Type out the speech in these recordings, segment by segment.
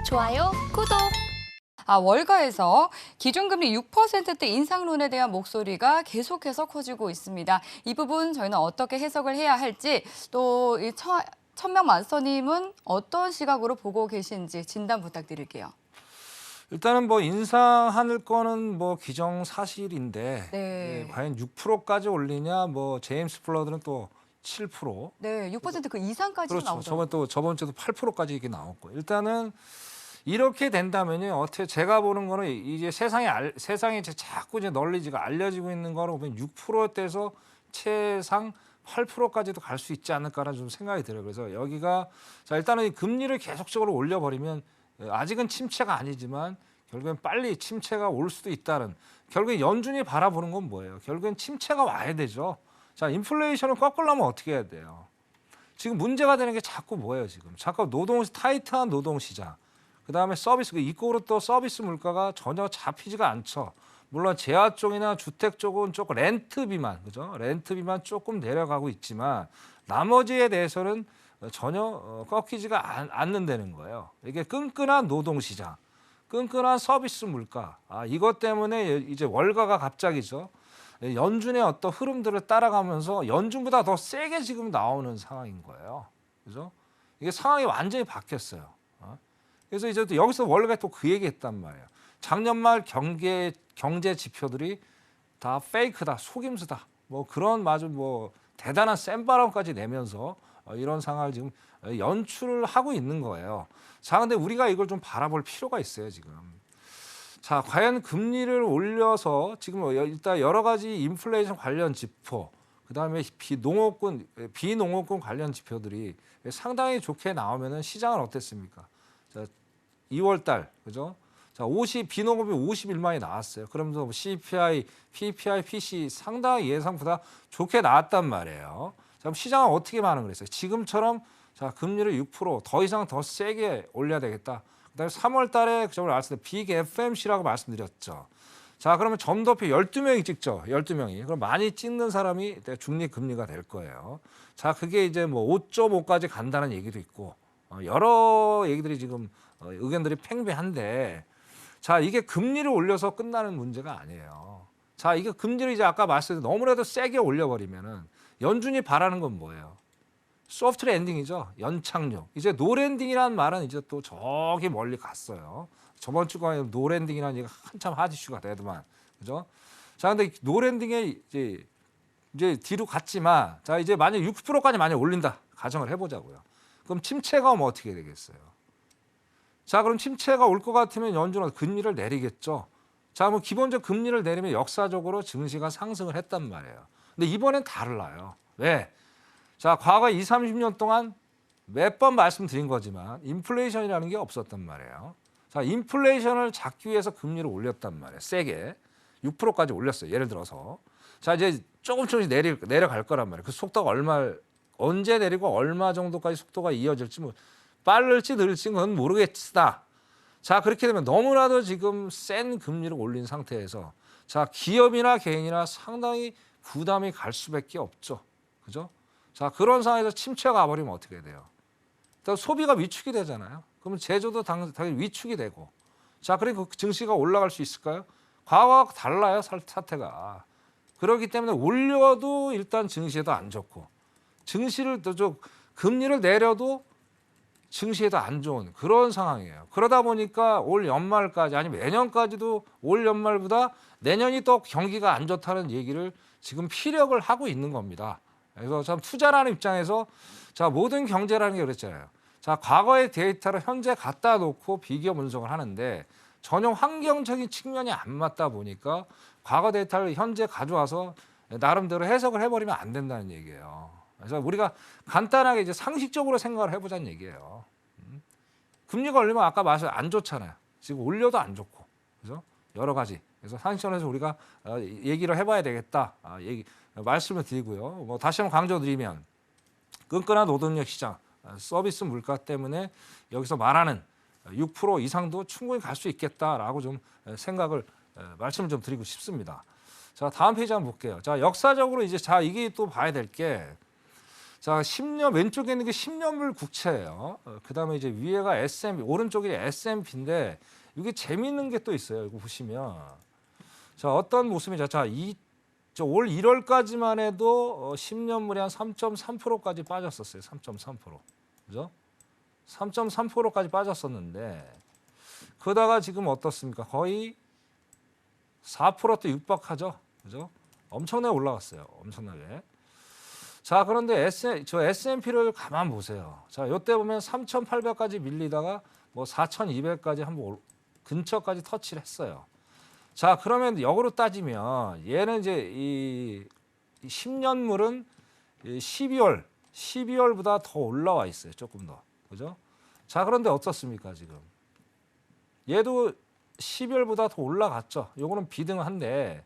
좋아요, 구독. 월가에서 기준금리 6%대 인상론에 대한 목소리가 계속해서 커지고 있습니다. 이 부분 저희는 어떻게 해석을 해야 할지, 또 이 천명만서님은 어떤 시각으로 보고 계신지 진단 부탁드릴게요. 일단은 뭐 인상할 거는 뭐 기정사실인데 네. 과연 6%까지 올리냐, 뭐 제임스 플러드는 또 7%. 네, 6%그 이상까지 그렇죠. 나오더라고요. 저번 주도 8%까지 이게 나왔고. 일단은 이렇게 된다면요. 어떻게 제가 보는 거는 이제 세상에 이제 자꾸 이제 널리지가 알려지고 있는 거로 보면 6%대에서 최상 8%까지도 갈 수 있지 않을까라는 좀 생각이 들어요. 그래서 여기가 자 일단은 이 금리를 계속적으로 올려버리면 아직은 침체가 아니지만 결국엔 빨리 침체가 올 수도 있다는, 결국에 연준이 바라보는 건 뭐예요? 결국엔 침체가 와야 되죠. 자, 인플레이션을 꺾으려면 어떻게 해야 돼요? 지금 문제가 되는 게 자꾸 뭐예요? 지금 자꾸 타이트한 노동시장, 그다음에 서비스, 이쪽으로 또 서비스 물가가 전혀 잡히지가 않죠. 물론 제야 쪽이나 주택 쪽은 조금 렌트비만, 그죠? 렌트비만 조금 내려가고 있지만 나머지에 대해서는 전혀 꺾이지가 않는다는 거예요. 이게 끈끈한 노동시장, 끈끈한 서비스 물가, 이것 때문에 이제 월가가 갑자기죠. 연준의 어떤 흐름들을 따라가면서 연준보다 더 세게 지금 나오는 상황인 거예요. 그죠? 이게 상황이 완전히 바뀌었어요. 그래서 이제 또 여기서 월가가 또 그 얘기했단 말이에요. 작년 말 경제 지표들이 다 페이크다, 속임수다, 뭐 그런 아주 뭐 대단한 센바람까지 내면서 이런 상황을 지금 연출을 하고 있는 거예요. 자, 근데 우리가 이걸 좀 바라볼 필요가 있어요, 지금. 자, 과연 금리를 올려서 지금 일단 여러 가지 인플레이션 관련 지표, 그다음에 비농업군 관련 지표들이 상당히 좋게 나오면은 시장은 어땠습니까? 자, 2월 달, 그죠? 자, 비농업이 51만이 나왔어요. 그러면서 CPI, PPI, PC 상당히 예상보다 좋게 나왔단 말이에요. 자, 그럼 시장은 어떻게 반응을 했어요? 지금처럼 자, 금리를 6%더 이상 더 세게 올려야 되겠다. 그다음에 3월 달에 저걸 알았을 때 빅 FMC라고 말씀드렸죠. 자, 그러면 점도표 12명이 찍죠. 12명이. 그럼 많이 찍는 사람이 중립금리가 될 거예요. 자, 그게 이제 뭐 5.5까지 간다는 얘기도 있고 여러 얘기들이 지금 의견들이 팽배한데, 자, 이게 금리를 올려서 끝나는 문제가 아니에요. 자, 이게 금리를 이제 아까 말씀드린 너무나도 세게 올려버리면은 연준이 바라는 건 뭐예요? 소프트 랜딩이죠. 연착륙. 이제 노랜딩이라는 말은 이제 또 저기 멀리 갔어요. 저번 주가 노랜딩이라는 얘기가 한참 핫 이슈가 되더만, 그죠? 자, 근데 노랜딩에 이제 뒤로 갔지만, 자, 이제 만약 6%까지 많이 올린다 가정을 해보자고요. 그럼 침체가 오면 어떻게 되겠어요? 자, 그럼 침체가 올 것 같으면 연준은 금리를 내리겠죠. 자, 뭐 기본적 금리를 내리면 역사적으로 증시가 상승을 했단 말이에요. 근데 이번엔 달라요. 왜? 자, 과거 20, 30년 동안 몇 번 말씀드린 거지만 인플레이션이라는 게 없었단 말이에요. 자, 인플레이션을 잡기 위해서 금리를 올렸단 말이에요. 세게 6%까지 올렸어요. 예를 들어서. 자, 이제 조금씩 내려갈 거란 말이에요. 그 속도가 언제 내리고 얼마 정도까지 속도가 이어질지, 뭐 빠를지 느릴지 그건 모르겠다. 자, 그렇게 되면 너무나도 지금 센 금리를 올린 상태에서 자, 기업이나 개인이나 상당히 부담이 갈 수밖에 없죠. 그죠? 자, 그런 상황에서 침체가 가버리면 어떻게 돼요? 일단 소비가 위축이 되잖아요. 그러면 제조도 당연히 위축이 되고. 자, 그러니까 그 증시가 올라갈 수 있을까요? 과거와 달라요, 사태가. 그렇기 때문에 올려도 일단 증시에도 안 좋고, 증시를 금리를 내려도 증시에도 안 좋은 그런 상황이에요. 그러다 보니까 올 연말까지, 아니면 내년까지도 올 연말보다 내년이 또 경기가 안 좋다는 얘기를 지금 피력을 하고 있는 겁니다. 그래서 참 투자라는 입장에서 자, 모든 경제라는 게 그랬잖아요. 자, 과거의 데이터를 현재 갖다 놓고 비교 분석을 하는데 전혀 환경적인 측면이 안 맞다 보니까 과거 데이터를 현재 가져와서 나름대로 해석을 해버리면 안 된다는 얘기예요. 그래서 우리가 간단하게 이제 상식적으로 생각을 해보자는 얘기예요. 금리가 올리면 아까 말씀 안 좋잖아요. 지금 올려도 안 좋고, 그죠? 여러 가지. 그래서 상식적으로 우리가 얘기를 해봐야 되겠다. 말씀을 드리고요. 뭐 다시 한번 강조드리면 끈끈한 노동력 시장, 서비스 물가 때문에 여기서 말하는 6% 이상도 충분히 갈 수 있겠다라고 좀 생각을 말씀을 좀 드리고 싶습니다. 자, 다음 페이지 한번 볼게요. 자, 역사적으로 이제 이게 또 봐야 될 게, 자, 10년 왼쪽에 있는 게 10년물 국채예요. 그다음에 이제 위에가 S&P, 오른쪽이 S&P인데 이게 재미있는 게 또 있어요. 이거 보시면 자, 어떤 모습이죠? 자, 올 1월까지만 해도 10년물이 한 3.3%까지 빠졌었어요. 3.3%. 그죠? 3.3%까지 빠졌었는데 그러다가 지금 어떻습니까? 거의 4%대 육박하죠. 그죠? 엄청나게 올라갔어요. 엄청나게. 자, 그런데 S&P를 가만 보세요. 자, 이때 보면 3,800까지 밀리다가 뭐 4,200까지 한번 근처까지 터치를 했어요. 자, 그러면 역으로 따지면 얘는 이제 이 10년물은 12월보다 더 올라와 있어요. 조금 더. 그죠? 자, 그런데 어떻습니까, 지금? 얘도 12월보다 더 올라갔죠. 요거는 비등한데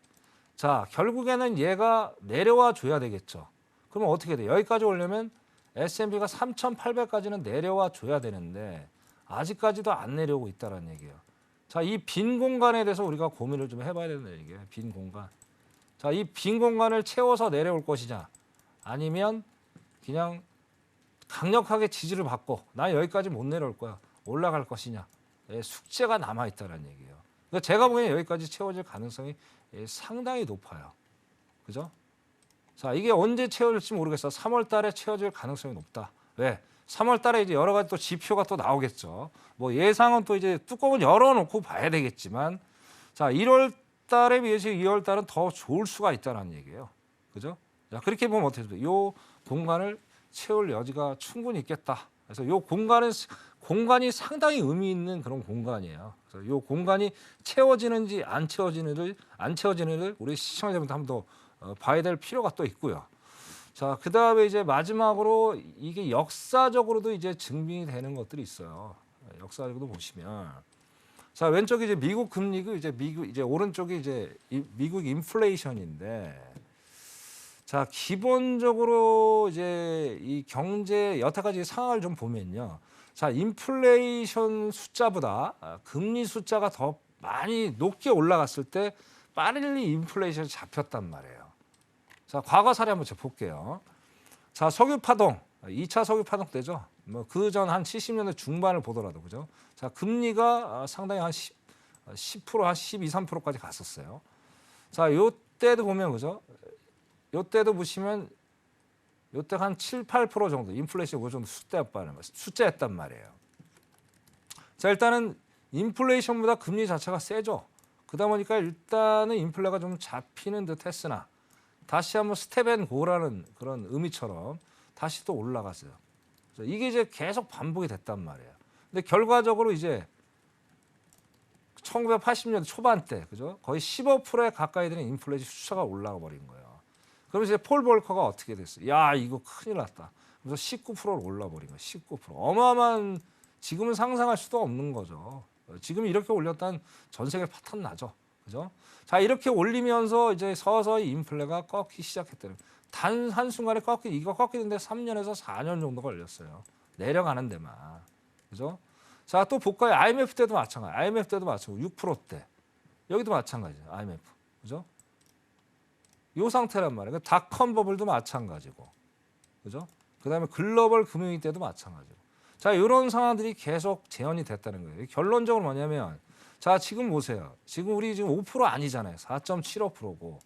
자, 결국에는 얘가 내려와 줘야 되겠죠. 그러면 어떻게 돼요? 여기까지 오려면 S&P가 3,800까지는 내려와 줘야 되는데 아직까지도 안 내려오고 있다는 얘기예요. 자, 이 빈 공간에 대해서 우리가 고민을 좀 해봐야 된다는 얘기예요. 빈 공간. 자, 이 빈 공간을 채워서 내려올 것이냐 아니면 그냥 강력하게 지지를 받고 나 여기까지 못 내려올 거야. 올라갈 것이냐. 숙제가 남아있다는 얘기예요. 그러니까 제가 보기에는 여기까지 채워질 가능성이 상당히 높아요. 그죠? 자, 이게 언제 채워질지 모르겠어. 3월 달에 채워질 가능성이 높다. 왜? 3월 달에 이제 여러 가지 또 지표가 또 나오겠죠. 뭐 예상은 또 이제 뚜껑은 열어놓고 봐야 되겠지만 자, 1월 달에 비해서 2월 달은 더 좋을 수가 있다는 얘기예요. 그죠? 자, 그렇게 보면 어떻게 돼요? 요 공간을 채울 여지가 충분히 있겠다. 그래서 요 공간이 상당히 의미 있는 그런 공간이에요. 그래서 요 공간이 채워지는지 안 채워지는지를 우리 시청자분들 한번 더 봐야 될 필요가 또 있고요. 자, 그다음에 이제 마지막으로 이게 역사적으로도 이제 증빙이 되는 것들이 있어요. 역사적으로 보시면 자, 왼쪽이 이제 미국 금리고 이제 오른쪽이 이제 미국 인플레이션인데 자, 기본적으로 이제 이 경제 여태까지 상황을 좀 보면요. 자, 인플레이션 숫자보다 금리 숫자가 더 많이 높게 올라갔을 때 빨리 인플레이션이 잡혔단 말이에요. 자, 과거 사례 한번 볼게요. 자, 석유 파동, 2차 석유 파동 때죠. 뭐 그 전 한 70년대 중반을 보더라도 그죠. 자, 금리가 상당히 한 10%, 한 12, 3%까지 갔었어요. 자, 요때도 보면 그죠. 요때도 보시면 요때 한 7, 8% 정도 인플레이션 그 정도 숫자였단 말이에요. 자, 일단은 인플레이션보다 금리 자체가 세죠. 그러다 보니까 일단은 인플레가 좀 잡히는 듯 했으나 다시 한번 스텝앤고라는 그런 의미처럼 다시 또 올라갔어요. 이게 이제 계속 반복이 됐단 말이에요. 근데 결과적으로 이제 1980년대 초반 때 그죠? 거의 15%에 가까이 되는 인플레이션 숫자가 올라가 버린 거예요. 그러면서 이제 폴 볼커가 어떻게 됐어요? 야, 이거 큰일 났다. 그래서 19%로 올라버린 거예요. 19%. 어마어마한 지금은 상상할 수도 없는 거죠. 지금 이렇게 올렸다는 전 세계 파탄 나죠. 그죠? 자, 이렇게 올리면서 이제 서서히 인플레가 꺾이기 시작했대요. 단 한순간에 이거 꺾이는데 3년에서 4년 정도 걸렸어요. 내려가는 데만. 그죠? 자, 또 볼까요? IMF 때도 마찬가지. IMF 때도 마찬가지. 6%대. 여기도 마찬가지예요. IMF. 그죠? 요 상태란 말이에요. 닷컴 버블도 마찬가지고. 그죠? 그다음에 글로벌 금융위기 때도 마찬가지고. 자, 이런 상황들이 계속 재현이 됐다는 거예요. 결론적으로 뭐냐면 자, 지금 보세요. 지금 우리 지금 5% 아니잖아요. 4.75%고.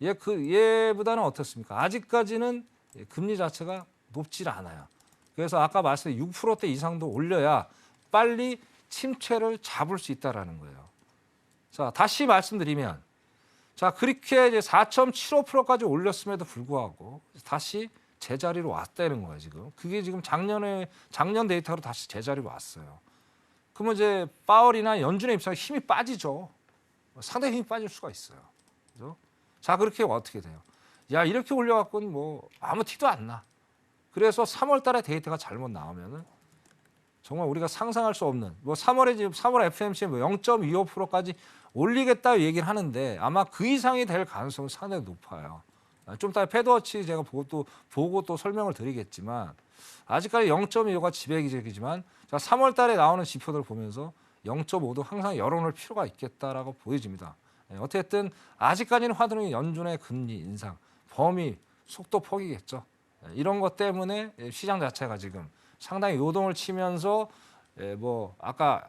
얘보다는 어떻습니까? 아직까지는 금리 자체가 높질 않아요. 그래서 아까 말씀드린 6%대 이상도 올려야 빨리 침체를 잡을 수 있다라는 거예요. 자, 다시 말씀드리면 자, 그렇게 이제 4.75%까지 올렸음에도 불구하고 다시 제자리로 왔다는 거예요, 지금. 그게 지금 작년 데이터로 다시 제자리로 왔어요. 그러면 이제 파월이나 연준의 입장에 힘이 빠지죠. 상당히 힘이 빠질 수가 있어요. 그죠? 자, 그렇게 어떻게 돼요? 야, 이렇게 올려갖고는 뭐 아무 티도 안 나. 그래서 3월 달에 데이터가 잘못 나오면은 정말 우리가 상상할 수 없는 뭐 3월에 지금 3월 FMC 뭐 0.25%까지 올리겠다 얘기를 하는데 아마 그 이상이 될 가능성은 상당히 높아요. 좀 이따 패드워치 제가 보고 또 설명을 드리겠지만 아직까지 0.25가 지배기적이지만 자, 3월 달에 나오는 지표들을 보면서 0.5도 항상 열어놓을 필요가 있겠다라고 보여집니다. 어쨌든 아직까지는 화두는 연준의 금리 인상 범위 속도 폭이겠죠. 이런 것 때문에 시장 자체가 지금 상당히 요동을 치면서 뭐 아까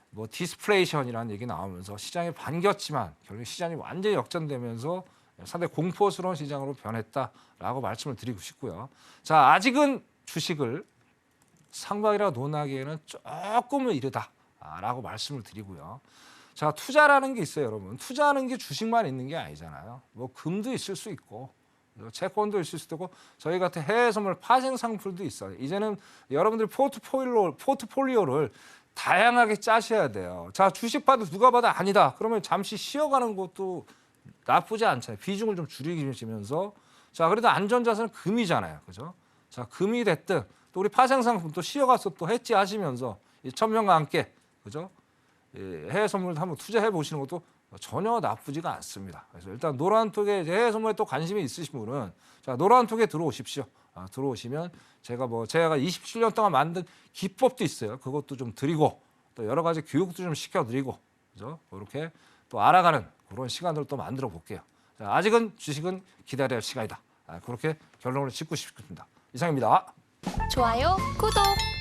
뭐 디스플레이션이라는 얘기 나오면서 시장이 반겼지만 결국 시장이 완전히 역전되면서 상당히 공포스러운 시장으로 변했다라고 말씀을 드리고 싶고요. 자, 아직은 주식을 상방이라고 논하기에는 조금은 이르다라고 말씀을 드리고요. 자, 투자라는 게 있어요, 여러분. 투자하는 게 주식만 있는 게 아니잖아요. 뭐 금도 있을 수 있고 채권도 있을 수도 있고 저희 같은 해외 선물 파생 상품도 있어요. 이제는 여러분들 포트폴리오를 다양하게 짜셔야 돼요. 자, 주식 봐도 누가 봐도 아니다. 그러면 잠시 쉬어가는 것도 나쁘지 않잖아요. 비중을 좀 줄이시면서. 자, 그래도 안전자산은 금이잖아요. 그죠? 자, 금이 됐든 또 우리 파생상품 또 쉬어가서 또 해지 하시면서 천명과 함께 그죠? 해외 선물도 한번 투자해 보시는 것도 전혀 나쁘지가 않습니다. 그래서 일단 노란톡에 해외 선물에 또 관심이 있으신 분은 자, 노란톡에 들어오십시오. 들어오시면 제가 27년 동안 만든 기법도 있어요. 그것도 좀 드리고 또 여러 가지 교육도 좀 시켜드리고 그죠? 이렇게 또 알아가는 그런 시간을 또 만들어 볼게요. 자, 아직은 주식은 기다려야 할 시간이다. 그렇게 결론을 짓고 싶습니다. 이상입니다. 좋아요, 구독.